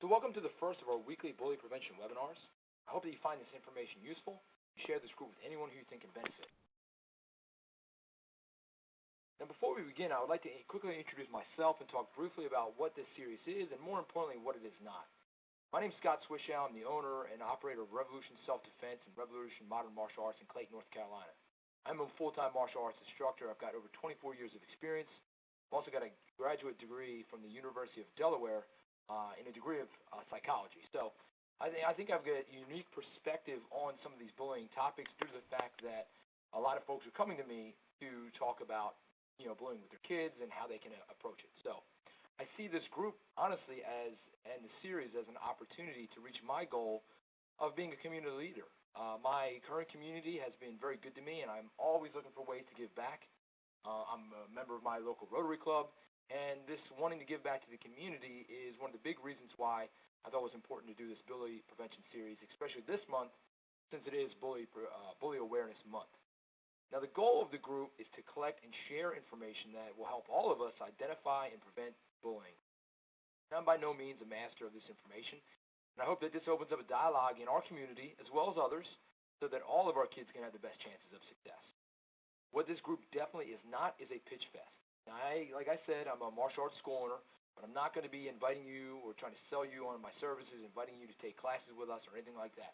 So welcome to the first of our weekly bully prevention webinars. I hope that you find this information useful and share this group with anyone who you think can benefit. Now before we begin, I would like to quickly introduce myself and talk briefly about what this series is and more importantly, what it is not. My name is Scott Swishow. I'm the owner and operator of Revolution Self-Defense and Revolution Modern Martial Arts in Clayton, North Carolina. I'm a full-time martial arts instructor. I've got over 24 years of experience. I've also got a graduate degree from the University of Delaware in a degree of psychology. So I think I've got a unique perspective on some of these bullying topics due to the fact that a lot of folks are coming to me to talk about bullying with their kids and how they can approach it. So I see this group, honestly, and the series as an opportunity to reach my goal of being a community leader. My current community has been very good to me, and I'm always looking for ways to give back. I'm a member of my local Rotary Club, and this wanting to give back to the community is one of the big reasons why I thought it was important to do this bully prevention series, especially this month, since it is Bully Awareness Month. Now, the goal of the group is to collect and share information that will help all of us identify and prevent bullying. Now, I'm by no means a master of this information, and I hope that this opens up a dialogue in our community as well as others so that all of our kids can have the best chances of success. What this group definitely is not is a pitch fest. Now, like I said, I'm a martial arts school owner, but I'm not going to be inviting you or trying to sell you on my services, inviting you to take classes with us or anything like that.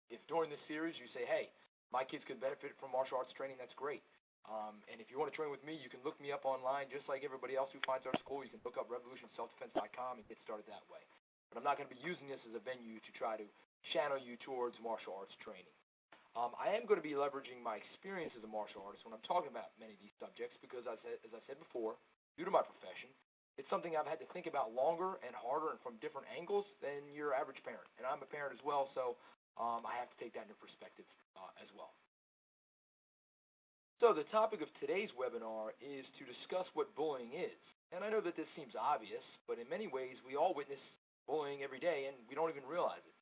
If during this series you say, hey, my kids could benefit from martial arts training, that's great. And if you want to train with me, you can look me up online just like everybody else who finds our school. You can look up revolutionselfdefense.com and get started that way. But I'm not going to be using this as a venue to try to channel you towards martial arts training. I am going to be leveraging my experience as a martial artist when I'm talking about many of these subjects because, as I said before, due to my profession, it's something I've had to think about longer and harder and from different angles than your average parent. And I'm a parent as well, so I have to take that into perspective as well. So the topic of today's webinar is to discuss what bullying is. And I know that this seems obvious, but in many ways we all witness bullying every day and we don't even realize it.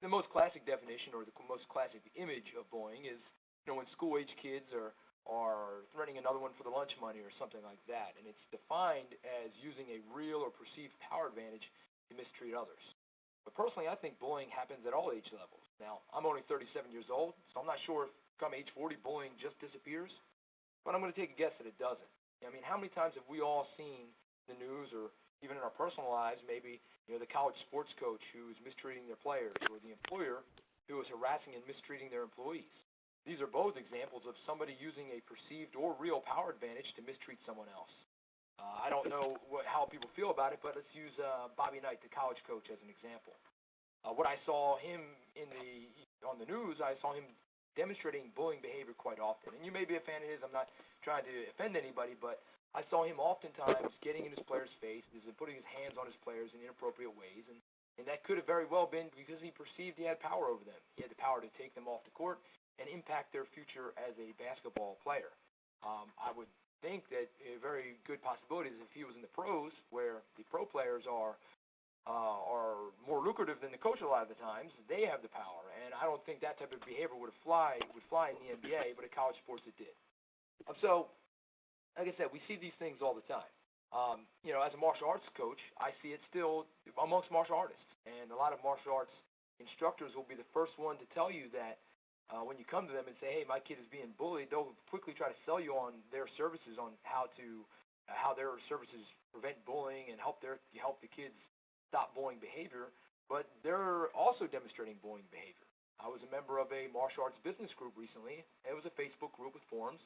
The most classic definition or the most classic image of bullying is when school-age kids are threatening another one for the lunch money or something like that. And it's defined as using a real or perceived power advantage to mistreat others. But personally, I think bullying happens at all age levels. Now, I'm only 37 years old, so I'm not sure if come age 40 bullying just disappears, but I'm going to take a guess that it doesn't. I mean, how many times have we all seen the news or even in our personal lives, maybe the college sports coach who's mistreating their players or the employer who is harassing and mistreating their employees? These are both examples of somebody using a perceived or real power advantage to mistreat someone else. I don't know how people feel about it, but let's use Bobby Knight, the college coach, as an example. What I saw him on the news, I saw him demonstrating bullying behavior quite often. And you may be a fan of his. I'm not trying to offend anybody, but I saw him oftentimes getting in his players' faces and putting his hands on his players in inappropriate ways. And that could have very well been because he perceived he had power over them. He had the power to take them off the court and impact their future as a basketball player. I would think that a very good possibility is if he was in the pros, where the pro players are more lucrative than the coach a lot of the times, they have the power. And I don't think that type of behavior would fly in the NBA, but in college sports it did. So, like I said, we see these things all the time. As a martial arts coach, I see it still amongst martial artists. And a lot of martial arts instructors will be the first one to tell you that when you come to them and say, hey, my kid is being bullied, they'll quickly try to sell you on their services on how their services prevent bullying and help the kids stop bullying behavior. But they're also demonstrating bullying behavior. I was a member of a martial arts business group recently. It was a Facebook group with forums.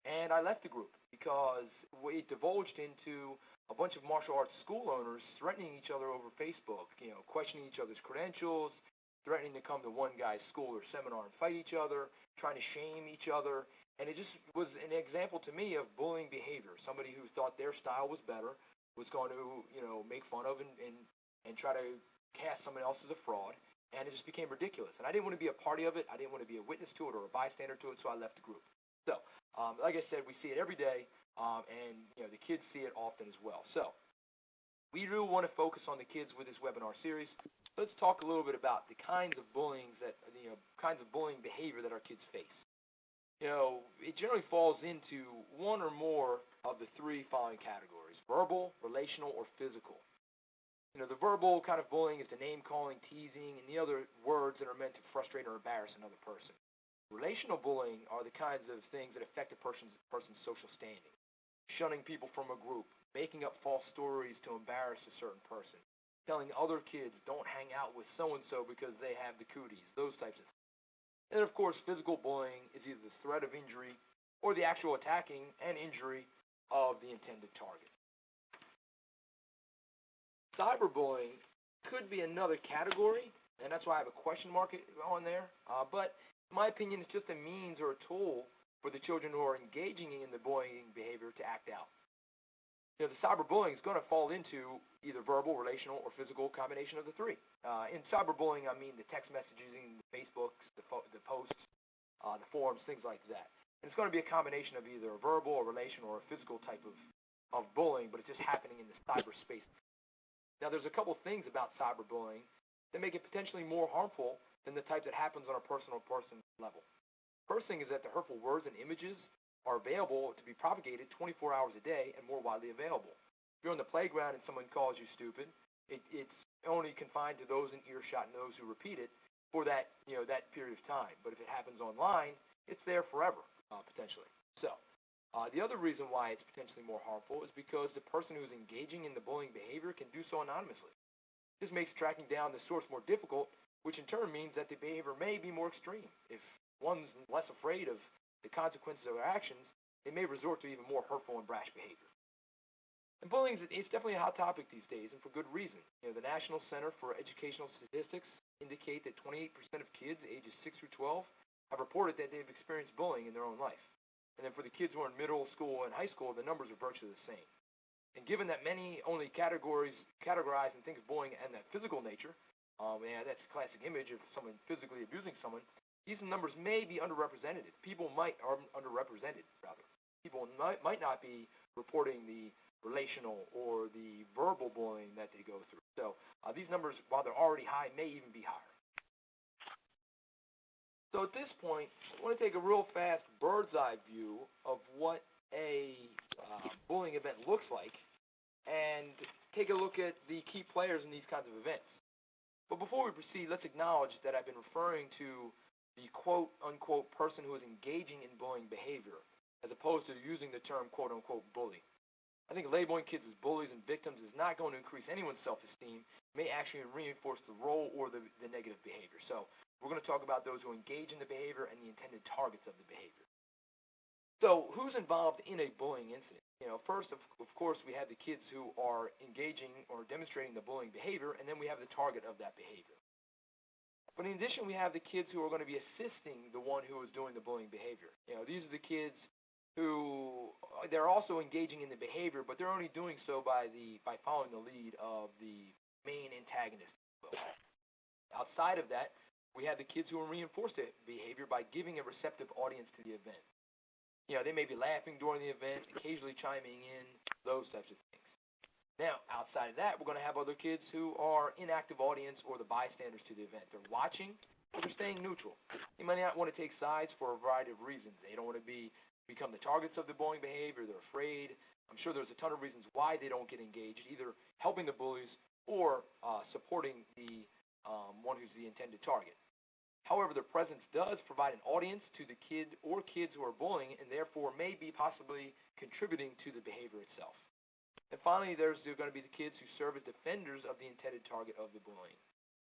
And I left the group because it divulged into a bunch of martial arts school owners threatening each other over Facebook, questioning each other's credentials, threatening to come to one guy's school or seminar and fight each other, trying to shame each other. And it just was an example to me of bullying behavior. Somebody who thought their style was better was going to, make fun of and try to cast someone else as a fraud. And it just became ridiculous. And I didn't want to be a party of it. I didn't want to be a witness to it or a bystander to it, so I left the group. So, like I said, we see it every day, and the kids see it often as well. So, we really want to focus on the kids with this webinar series. Let's talk a little bit about the kinds of bullying behavior that our kids face. It generally falls into one or more of the three following categories: verbal, relational, or physical. The verbal kind of bullying is the name-calling, teasing, and the other words that are meant to frustrate or embarrass another person. Relational bullying are the kinds of things that affect a person's social standing. Shunning people from a group, making up false stories to embarrass a certain person, telling other kids don't hang out with so-and-so because they have the cooties, those types of things. And of course, physical bullying is either the threat of injury or the actual attacking and injury of the intended target. Cyberbullying could be another category, and that's why I have a question mark on there. But in my opinion, it's just a means or a tool for the children who are engaging in the bullying behavior to act out. The cyberbullying is going to fall into either verbal, relational, or physical combination of the three. In cyberbullying, I mean the text messaging, the Facebooks, the posts, the forums, things like that. And it's going to be a combination of either a verbal, or relational, or a physical type of bullying, but it's just happening in the cyberspace. Now, there's a couple things about cyberbullying that make it potentially more harmful than the type that happens on a person-to-person level. First thing is that the hurtful words and images are available to be propagated 24 hours a day and more widely available. If you're on the playground and someone calls you stupid, it's only confined to those in earshot and those who repeat it for that period of time. But if it happens online, it's there forever, potentially. So, the other reason why it's potentially more harmful is because the person who's engaging in the bullying behavior can do so anonymously. This makes tracking down the source more difficult, which in turn means that the behavior may be more extreme. If one's less afraid of the consequences of their actions, they may resort to even more hurtful and brash behavior. And bullying is definitely a hot topic these days, and for good reason. The National Center for Educational Statistics indicate that 28% of kids ages 6 through 12 have reported that they've experienced bullying in their own life. And then for the kids who are in middle school and high school, the numbers are virtually the same. And given that many only categorize and think of bullying in that physical nature, that's a classic image of someone physically abusing someone, these numbers may be underrepresented. People might not be reporting the relational or the verbal bullying that they go through. So these numbers, while they're already high, may even be higher. So at this point, I want to take a real fast bird's eye view of what a bullying event looks like and take a look at the key players in these kinds of events. But before we proceed, let's acknowledge that I've been referring to the quote-unquote person who is engaging in bullying behavior as opposed to using the term quote-unquote bully. I think labeling kids as bullies and victims is not going to increase anyone's self-esteem. It may actually reinforce the role or the negative behavior. So we're going to talk about those who engage in the behavior and the intended targets of the behavior. So who's involved in a bullying incident? First, of course, we have the kids who are engaging or demonstrating the bullying behavior, and then we have the target of that behavior. But in addition, we have the kids who are going to be assisting the one who is doing the bullying behavior. These are the kids who they're also engaging in the behavior, but they're only doing so by following the lead of the main antagonist. Outside of that, we have the kids who reinforce the behavior by giving a receptive audience to the event. They may be laughing during the event, occasionally chiming in, those types of things. Now, outside of that, we're going to have other kids who are inactive audience or the bystanders to the event. They're watching, but they're staying neutral. They might not want to take sides for a variety of reasons. They don't want to become the targets of the bullying behavior. They're afraid. I'm sure there's a ton of reasons why they don't get engaged, either helping the bullies or supporting the one who's the intended target. However, their presence does provide an audience to the kid or kids who are bullying and therefore may be possibly contributing to the behavior itself. And finally, there's going to be the kids who serve as defenders of the intended target of the bullying.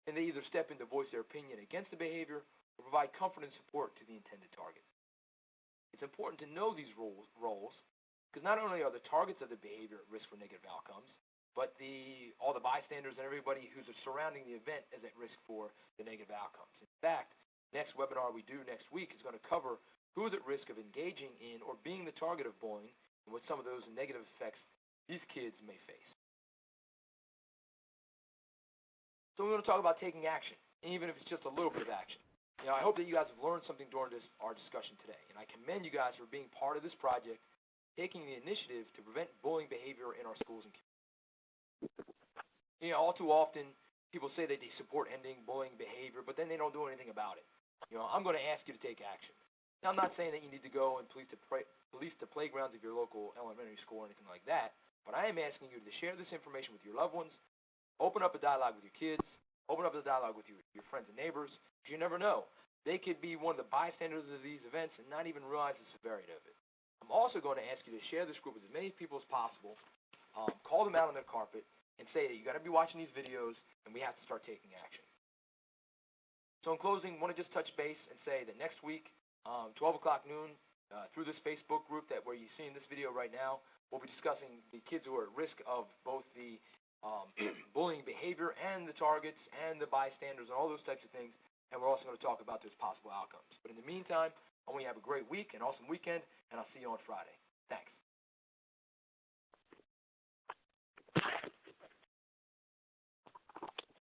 And they either step in to voice their opinion against the behavior or provide comfort and support to the intended target. It's important to know these roles because not only are the targets of the behavior at risk for negative outcomes, but all the bystanders and everybody who's surrounding the event is at risk for the negative outcomes. In fact, next webinar we do next week is going to cover who's at risk of engaging in or being the target of bullying and what some of those negative effects these kids may face. So we're going to talk about taking action, even if it's just a little bit of action. I hope that you guys have learned something during our discussion today, and I commend you guys for being part of this project, taking the initiative to prevent bullying behavior in our schools and communities. All too often, people say that they support ending bullying behavior, but then they don't do anything about it. I'm going to ask you to take action. Now, I'm not saying that you need to go and police the playgrounds of your local elementary school or anything like that, but I am asking you to share this information with your loved ones Open up a dialogue with your kids. Open up a dialogue with your friends and neighbors. You never know. They could be one of the bystanders of these events and not even realize the severity of it. I'm also going to ask you to share this group with as many people as possible. Call them out on their carpet and say that you got to be watching these videos and we have to start taking action. So in closing, I want to just touch base and say that next week, 12 o'clock noon, through this Facebook group where you're seeing this video right now, we'll be discussing the kids who are at risk of both the bullying behavior and the targets and the bystanders and all those types of things. And we're also going to talk about those possible outcomes. But in the meantime, I want you to have a great week, an awesome weekend, and I'll see you on Friday. Thanks.